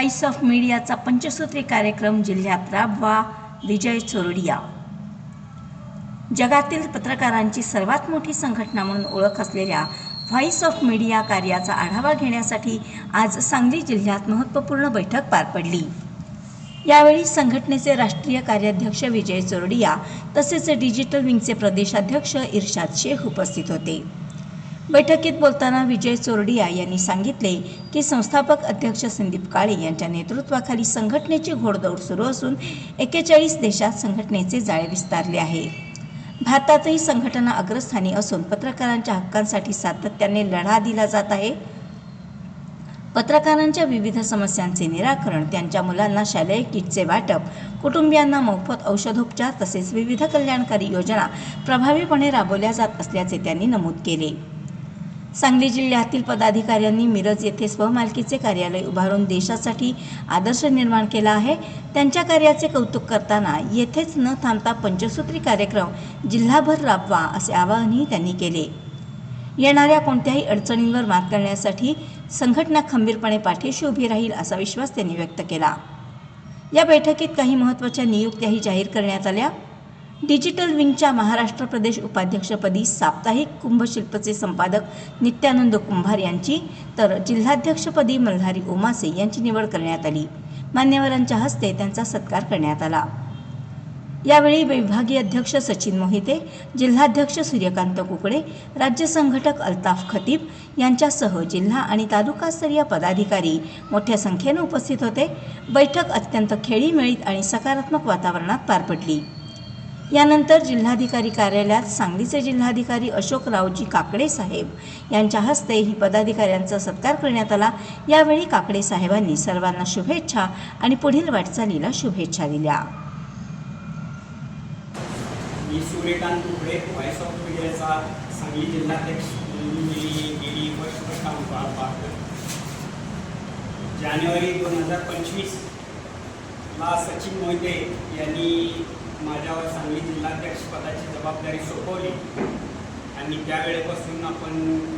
Voice of मीडियाचा पंचसूत्री कार्यक्रम जिल्ह्यात राबवा. विजय चोरडिया. जगातील पत्रकारांची सर्वात मोठी संघटना म्हणून ओळख असलेल्या व्हॉइस ऑफ मीडिया कार्याचा आढावा घेण्यासाठी आज सांगली जिल्ह्यात महत्त्वपूर्ण बैठक पार पडली. यावेळी संघटनेचे राष्ट्रीय कार्याध्यक्ष विजय चोरडिया तसेच डिजिटल विंगचे प्रदेशाध्यक्ष इर्शाद शेख उपस्थित होते. बैठकीत बोलताना विजय चोरडिया यांनी सांगितले की संस्थापक अध्यक्ष संदीप काळे यांच्या नेतृत्वाखाली संघटनेची घोडदौड सुरू असून 41 देशात संघटनेचे जाळे विस्तारले आहे. भारतातही संघटना अग्रस्थानी असून पत्रकारांच्या हक्कांसाठी सातत्याने लढा दिला जात आहे. पत्रकारांच्या विविध समस्यांचे निराकरण, त्यांच्या मुलांना शालेय किटचे वाटप, कुटुंबियांना मोफत औषधोपचार तसेच विविध कल्याणकारी योजना प्रभावीपणे राबवल्या जात असल्याचे त्यांनी नमूद केले. सांगली जिल्ह्यातील पदाधिकाऱ्यांनी मिरज येथे स्वमालकीचे कार्यालय उभारून देशासाठी आदर्श निर्माण केला आहे. त्यांच्या कार्याचे कौतुक करताना येथेच न थांबता पंचसूत्री कार्यक्रम जिल्हाभर राबवा असे आवाहनही त्यांनी केले. येणाऱ्या कोणत्याही अडचणींवर मात करण्यासाठी संघटना खंबीरपणे पाठीशी उभी राहील असा विश्वास त्यांनी व्यक्त केला. या बैठकीत काही महत्त्वाच्या नियुक्त्याही जाहीर करण्यात आल्या. डिजिटल विंगच्या महाराष्ट्र प्रदेश उपाध्यक्षपदी साप्ताहिक कुंभशिल्पचे संपादक नित्यानंद कुंभार यांची तर जिल्हाध्यक्षपदी मल्हारी ओमासे यांची निवड करण्यात आली. मान्यवरांच्या हस्ते त्यांचा सत्कार करण्यात आला. यावेळी विभागीय अध्यक्ष सचिन मोहिते, जिल्हाध्यक्ष सूर्यकांत कुकडे, राज्य संघटक अल्ताफ खतीब यांच्यासह जिल्हा आणि तालुकास्तरीय पदाधिकारी मोठ्या संख्येने उपस्थित होते. बैठक अत्यंत खेळीमेळीत आणि सकारात्मक वातावरणात पार पडली. यानंतर जिल्हाधिकारी कार्यालयात सांगलीचे जिल्हाधिकारी अशोकरावजी काकडे साहेब यांच्या हस्ते ही पदाधिकाऱ्यांचा सत्कार करण्यात आला. यावेळी काकडे साहेबांनी सर्वांना शुभेच्छा आणि पुढील वाटचालीला शुभेच्छा दिल्या. मी सूर्यकांत कुकडे, व्हॉइस ऑफ मीडियाचा सांगली जिल्हाध्यक्ष म्हणून गेली वर्ष काम पाहतो. जानेवारी 2025 ला सचिन मोहिते यांनी माझ्यावर सांगली जिल्हाध्यक्ष पदाची जबाबदारी सोपवली आणि त्यावेळेपासून आपण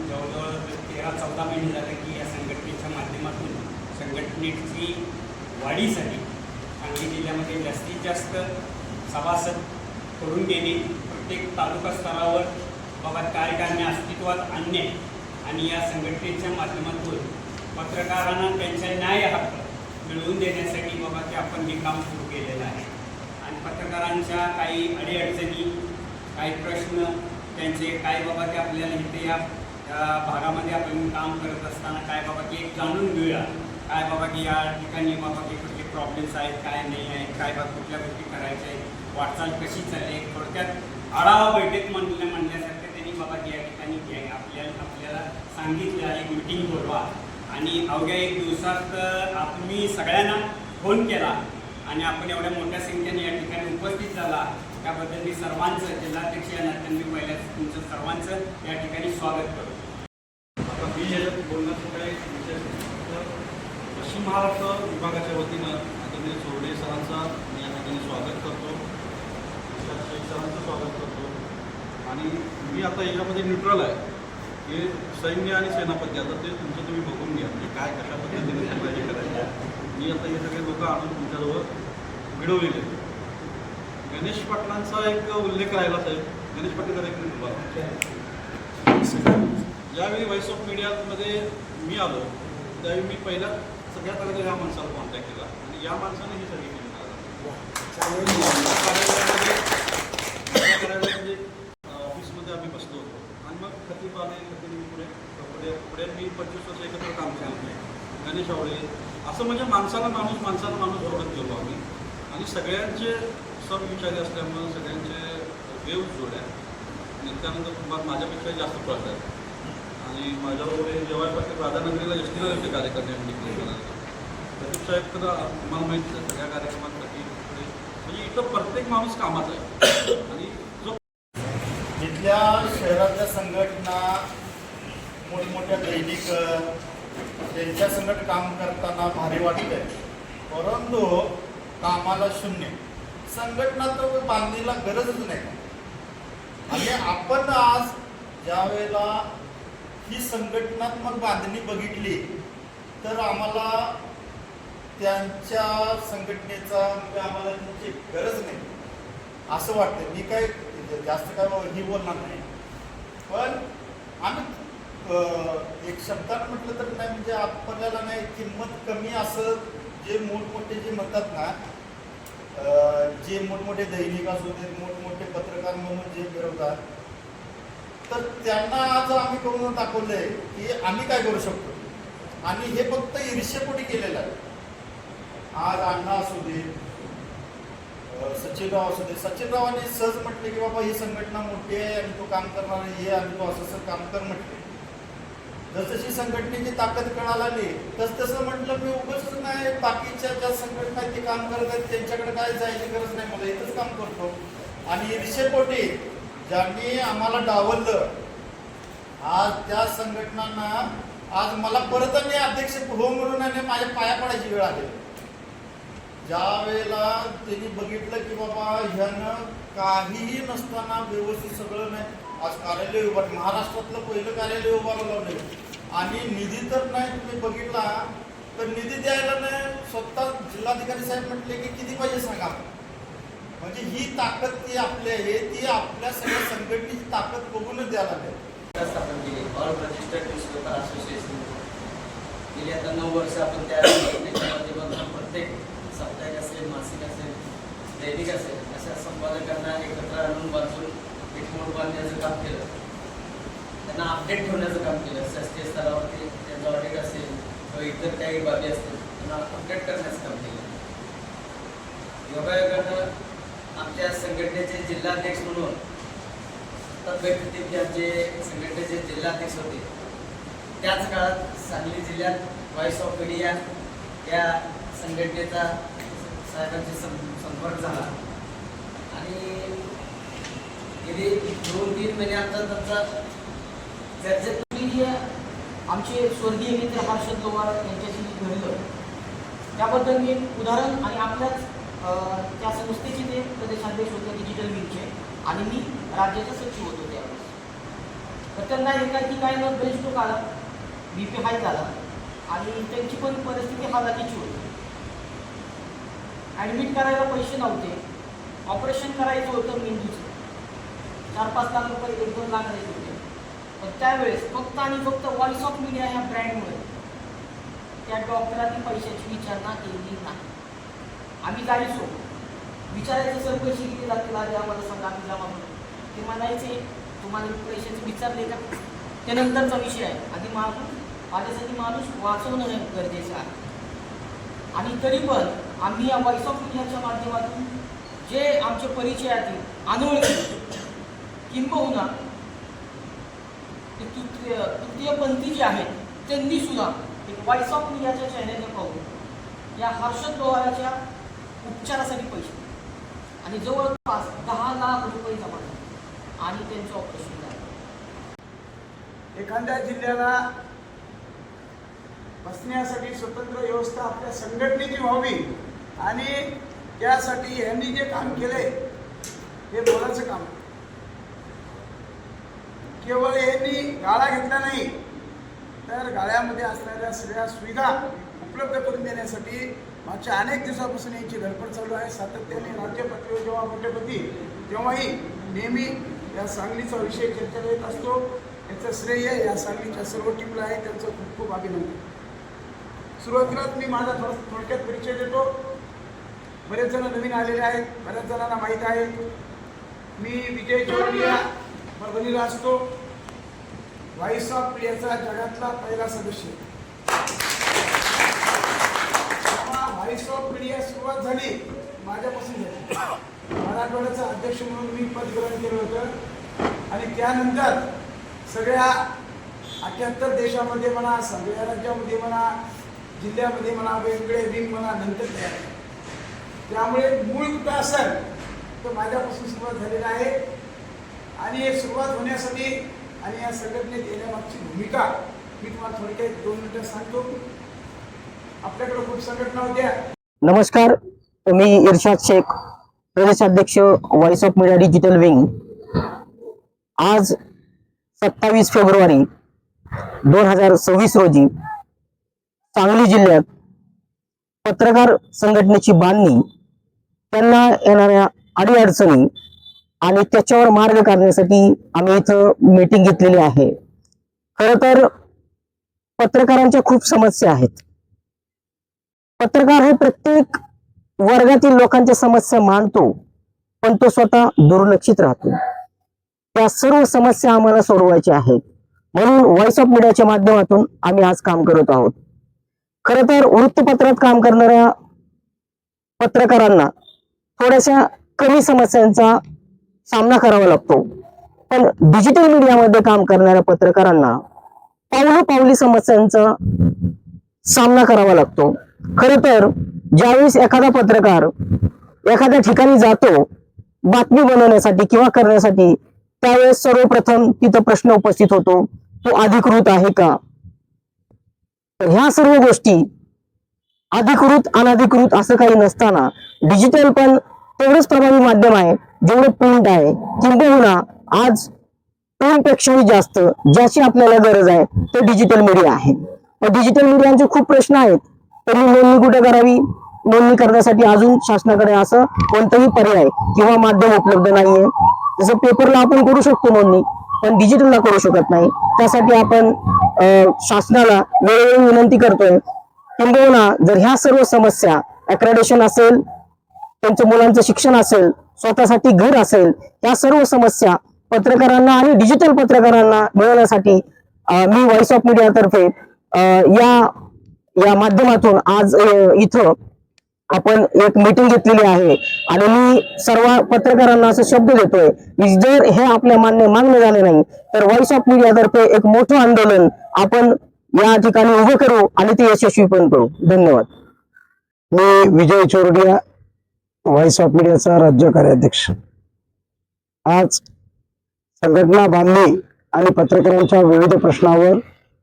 जवळजवळ 13-14 महिने झाले की या संघटनेच्या माध्यमातून संघटनेची वाढीसाठी सांगली जिल्ह्यामध्ये जास्तीत जास्त सभासद करून देणे, प्रत्येक तालुका स्तरावर बाबा कार्यकारिणी अस्तित्वात आणणे आणि या संघटनेच्या माध्यमातून पत्रकारांना त्यांचा न्याय हक्क मिळवून देण्यासाठी बाबा ते आपण हे काम सुरू केलेलं आहे. आणि पत्रकारांच्या काही अडीअडचणी, काही प्रश्न त्यांचे काय बाबा ते आपल्याला इथे या भागामध्ये आपण काम करत असताना काय बाबा की एक जाणून घेऊया, काय बाबा की या ठिकाणी बाबा की कुठले प्रॉब्लेम्स आहेत, काय नाही आहेत, काय बाबा कुठल्या गोष्टी करायच्या आहेत, वाटचाल कशी चालली, थोडक्यात आढावा बैठक म्हणण्यासारखं त्यांनी बाबा की या ठिकाणी आपल्याला सांगितलं एक मिटिंग बोलवा आणि अवघ्या एक दिवसात तुम्ही सगळ्यांना फोन केला आणि आपण एवढ्या मोठ्या संख्येने या ठिकाणी उपस्थित झाला त्याबद्दल मी सर्वांचं जिल्हाध्यक्ष या नात्याने मी पहिल्या तुमचं सर्वांचं या ठिकाणी स्वागत करतो. आता मी याच्यात बोलण्याचं काही विशेष पश्चिम महाराष्ट्र विभागाच्या वतीनं आदरणीय चोरडे सरांचा मी या ठिकाणी स्वागत करतो, शेख सरांचं स्वागत करतो. आणि मी आता याच्यामध्ये न्यूट्रल आहे की सैन्य आणि सेनापती आता ते तुमचं तुम्ही बघून घ्या म्हणजे काय कशा पद्धतीने हे करायचं. मी आता हे सगळे लोक आणून तुमच्याजवळ मिळवलेले. गणेश पाटलांचा एक उल्लेख राहिला साहेब. गणेश पाटील एक मिनिट बघा. ज्यावेळी व्हॉइस ऑफ मीडियामध्ये मी आलो त्यावेळी मी पहिल्या सगळ्यात अगोदर ह्या माणसाला कॉन्टॅक्ट केला आणि या माणसाने ही सगळी केली म्हणजे ऑफिसमध्ये आम्ही बसलो होतो आणि मग खतीब आले, खतीब पुढे मी 25 वर्ष एकत्र काम केलं. गणेश आवळे असं म्हणजे माणसाला माणूस जोडत गेलो आम्ही आणि सगळ्यांचे विचारी असल्यामुळं सगळ्यांचे वेव जोड्या. नित्यानंद कुंभार माझ्यापेक्षा जास्त पळत आहेत आणि माझ्याबरोबर जेव्हा पाटील राधानगरीला एसटीला होते कार्यकर्त्यांनी करायला. प्रदीप साहेब तर तुम्हाला माहिती आहे सगळ्या कार्यक्रमात म्हणजे इथं प्रत्येक माणूस कामाचा आहे. आणि जो जिथल्या शहरातल्या संघटना मोठमोठ्या दैनिक त्यांच्या संगत काम करताना भारी वाटतंय, परंतु कामाला शून्य. संघटना तर बांधणीला गरजच नाही. आणि आपण आज ज्या वेळेला ही संघटनात्मक बांधणी बघितली तर आम्हाला त्यांच्या संघटनेचा म्हणजे आम्हाला त्यांची गरज नाही असं वाटतं. मी काय जास्त काय ही बोलणार नाही, पण आम्ही एक शब्दात म्हटलं तर नाही म्हणजे आपल्याला नाही किंमत कमी असं जे मोठमोठे जे म्हणतात ना, जे मोठमोठे दैनिक असू दे, मोठमोठे पत्रकार म्हणून जे मिळवतात, तर त्यांना आज आम्ही करून दाखवलंय की आम्ही काय करू शकतो. आणि हे फक्त ईर्ष्येपोटी केलेलं आहे. आज अण्णा असू दे, सचिनराव असू दे, सचिनरावांनी सहज म्हटले की बाबा ही संघटना मोठी आहे आणि तो काम करणार आहे आणि तो असं काम कर म्हटले. जसजशी संघटनेची ताकद कळायला आली तसं म्हटलं मी उगाच नाही, बाकीच्या ज्या संघटना ते काम करत आहेत त्यांच्याकडे काय जायची गरज नाही, मला इथंच काम करतो. आणि ईर्ष्येपोटी ज्यांनी आम्हाला डावललं, आज त्या संघटनांना आज मला परत आणि अध्यक्ष हो म्हणून आणि माझ्या पाया पडायची वेळ आली. ज्या वेळेला त्यांनी बघितलं की बाबा ह्यानं काहीही नसताना व्यवस्थित सगळं नाही, आज कार्यालय उभार, महाराष्ट्रातलं पहिलं कार्यालय उभारलं लावलं आणि निधी तर नाही. तुम्ही बघितला तर निधी द्यायला नाही, स्वतः जिल्हाधिकारी साहेब म्हटले की किती पाहिजे सांगा. म्हणजे ही ताकद ती आपली आहे, ती आपल्या सगळ्या संघटनेची ताकद बघूनच द्यायला लागेल. स्थापन केली ऑल रजिस्टर्ड न्यूजपेपर असोसिएशन. गेली आता 9 वर्ष आपण त्या माध्यमातून प्रत्येक साप्ताहिक असेल, मासिक असेल, दैनिक असेल, अशा संपादकांना एकत्र आणून वाचून एक मोठ बांधण्याचं काम केलं. त्यांना अपडेट ठेवण्याचं काम केलं. शासकीय स्तरावरती त्यांचं ऑडिट असेल किंवा इतर काही बाबी असतील त्यांना अपडेट करण्याचं काम केलं. योगायोगानं आमच्या संघटनेचे जिल्हाध्यक्ष म्हणून तब्येतीचे आमचे संघटनेचे जिल्हाध्यक्ष होते. त्याच काळात सांगली जिल्ह्यात व्हॉइस ऑफ मीडिया या संघटनेचा साहेबांशी संपर्क झाला आणि गेली 2-3 महिन्यानंतर त्यांचा चर्चेत आमचे स्वर्गीय मित्र हर्षद लोवार यांच्याशी घडलं त्याबद्दल मी उदाहरण आणि आपल्याच त्या संस्थेचे ते प्रदेशाध्यक्ष होते डिजिटल विंगचे आणि मी राज्याचा सचिव होतो त्यावेळेस. तर त्यांना एकाएकी काय न बेस्ट आला, BP हाय झाला आणि त्यांची पण परिस्थिती हालाकीची होती. ॲडमिट करायला पैसे नव्हते, ऑपरेशन करायचं होतं मेंदूचं, 4-5 लाख रुपये 1-2 लाख द्यायचे होते. पण त्यावेळेस फक्त आणि फक्त व्हॉइस ऑफ मीडिया ह्या ब्रँडमुळे त्या डॉक्टरांनी पैशाची विचारणा केलेली नाही. आम्ही जायचो, विचारायचं सर पैसे किती लागतील आधी आम्हाला सांगा, आम्ही जमा म्हणून. ते म्हणायचे तुम्हाला पैशाचे विचारले का, त्यानंतरचा विषय आहे, आधी माझ्यासाठी माणूस वाचवणं गरजेचं आहे. आणि तरी पण आम्ही या व्हॉइस ऑफ मीडियाच्या माध्यमातून जे आमचे परिचयातील अनोळखी किंबहुना तृतीयपंथी जे आहेत त्यांनी सुद्धा एक व्हॉइस ऑफ मीडियाच्या चॅनलने पाहून या हर्षद लोहाराच्या उपचारासाठी पैसे आणि जवळपास 10 लाख रुपये जमा झाले आणि त्यांचं ऑपरेशन झालं. एखाद्या जिल्ह्याला बसण्यासाठी स्वतंत्र व्यवस्था आपल्या संघटनेची व्हावी आणि त्यासाठी यांनी जे काम केले हे बोलायचं काम. केवळ यांनी गाळा घेतला नाही तर गाळ्यामध्ये असणाऱ्या सगळ्या सुविधा उपलब्ध करून देण्यासाठी मागच्या अनेक दिवसापासून यांची धडपड चालू आहे. सातत्याने राज्य पातळीवर जेव्हा मोठे होती तेव्हाही नेहमी या सांगलीचा विषय चर्चेला येत असतो. याचं श्रेय या सांगलीच्या सर्व टीमला आहे, त्यांचं खूप खूप अभिनंदन. सुरुवातीलाच मी माझा थोडक्यात परिचय देतो. बरेच जण नवीन आलेले आहेत, बऱ्याच जणांना माहीत आहे. मी विजय चौरडिया परभणीला असतो. व्हॉइस ऑफ मीडियाचा जगातला पहिला सदस्य. व्हॉइस ऑफ मीडिया सुरुवात झाली माझ्यापासून झाली. मराठवाड्याचा अध्यक्ष म्हणून मी पद ग्रहण केलं होतं आणि त्यानंतर सगळ्या 78 देशामध्ये म्हणा, सगळ्या राज्यामध्ये म्हणा, जिल्ह्यामध्ये म्हणा, वेगवेगळे विंग म्हणा नंतर तयार. त्यामुळे मूळ कुठं असेल तर माझ्यापासून सुरुवात झालेली आहे आणि हे सुरुवात होण्यासाठी आणि या संघटनेत येण्यामागची भूमिका मी तुम्हाला थोडक्यात 2 मिनिटं सांगतो. आपल्याकडे खूप संघटना होत्या. नमस्कार, मी इर्शाद शेख, प्रदेशाध्यक्ष voice of media digital wing. आज 27 फेब्रुवारी 2026 रोजी सांगली जिल्ह्यात पत्रकार संघटनेची बांधणी, त्यांना येणाऱ्या अडीअडचणी आणि त्याच्यावर मार्ग काढण्यासाठी आम्ही इथं मीटिंग घेतलेली आहे. खरं तर पत्रकारांच्या खूप समस्या आहेत. पत्रकार हे प्रत्येक वर्गातील लोकांच्या समस्या मांडतो, पण तो स्वतः दुर्लक्षित राहतो. त्या सर्व समस्या आम्हाला सोडवायच्या आहेत, म्हणून व्हॉइस ऑफ मीडियाच्या माध्यमातून आम्ही आज काम करत आहोत. खरं तर वृत्तपत्रात काम करणाऱ्या पत्रकारांना थोड्याशा कमी समस्यांचा सामना करावा लागतो, पण डिजिटल मीडियामध्ये काम करणाऱ्या पत्रकारांना पावलोपावली समस्यांचा सामना करावा लागतो. खरं तर ज्यावेळेस एखादा पत्रकार एखाद्या ठिकाणी जातो बातमी बनवण्यासाठी किंवा करण्यासाठी, त्यावेळेस सर्वप्रथम तिथं प्रश्न उपस्थित होतो, तो अधिकृत आहे का? तर ह्या सर्व गोष्टी अधिकृत अनधिकृत असं काही नसताना डिजिटल पण तेवढंच प्रभावी माध्यम आहे जेवढं प्रिंट आहे. किंबहुना आज प्रिंटपेक्षाही जास्त ज्याची आपल्याला गरज आहे ते डिजिटल मीडिया आहे. डिजिटल मीडियाचे खूप प्रश्न आहेत. त्यांनी नोंदणी कुठे करावी? नोंदणी करण्यासाठी अजून शासनाकडे असं कोणतंही पर्याय किंवा माध्यम उपलब्ध नाहीये. जसं पेपरला आपण करू शकतो नोंदणी, पण डिजिटलला करू शकत नाही. त्यासाठी आपण शासनाला वेळोवेळी विनंती करतोय. किंबहुना जर ह्या सर्व समस्या, अक्रेडिशन असेल, त्यांच्या मुलांचं शिक्षण असेल, स्वतःसाठी घर असेल, या सर्व समस्या पत्रकारांना आणि डिजिटल पत्रकारांना मिळवण्यासाठी मी व्हॉइस ऑफ मीडियातर्फे या माध्यमातून आज इथं आपण एक मीटिंग घेतलेली आहे. आणि मी सर्व पत्रकारांना असं शब्द देतोय की जर हे आपल्या मान्य झाले नाही तर व्हॉइस ऑफ मीडियातर्फे एक मोठं आंदोलन आपण या ठिकाणी उभं करू आणि ते यशस्वी पण करू. धन्यवाद. मी विजय चोरडिया, व्हॉइस ऑफ मीडियाचा राज्य कार्याध्यक्ष. आज संघटना बांधणी आणि पत्रकारांच्या विविध प्रश्नावर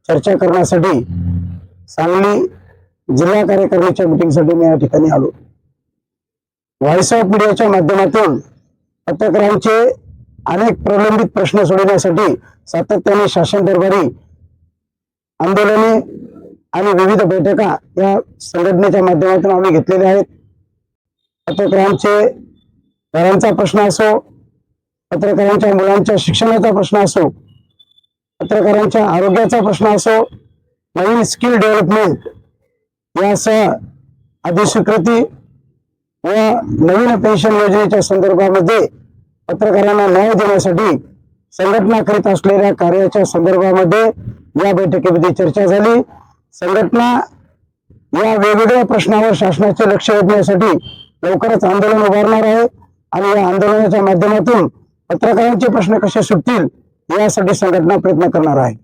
चर्चा करण्यासाठी सांगली जिल्हा कार्यकारिणीच्या मीटिंगसाठी मी या ठिकाणी आलो. व्हॉइस ऑफ मीडियाच्या माध्यमातून पत्रकारांचे अनेक प्रलंबित प्रश्न सोडवण्यासाठी सातत्याने शासन दरबारी आंदोलने आणि विविध बैठका या संघटनेच्या माध्यमातून आम्ही घेतलेल्या आहेत. पत्रकारांचे घरांचा प्रश्न असो, पत्रकारांच्या मुलांच्या शिक्षणाचा प्रश्न असो, पत्रकारांच्या आरोग्याचा प्रश्न असो, नवीन स्किल डेव्हलपमेंट यासह अधिस्वीकृती व नवीन पेन्शन योजनेच्या संदर्भामध्ये पत्रकारांना न्याय देण्यासाठी संघटना करीत असलेल्या कार्याच्या संदर्भामध्ये या बैठकीमध्ये चर्चा झाली. संघटना या वेगवेगळ्या प्रश्नावर शासनाचे लक्ष वेधण्यासाठी लवकरच आंदोलन उभारणार आहे आणि या आंदोलनाच्या माध्यमातून पत्रकारांचे प्रश्न कसे सुटतील यासाठी संघटना प्रयत्न करणार आहे.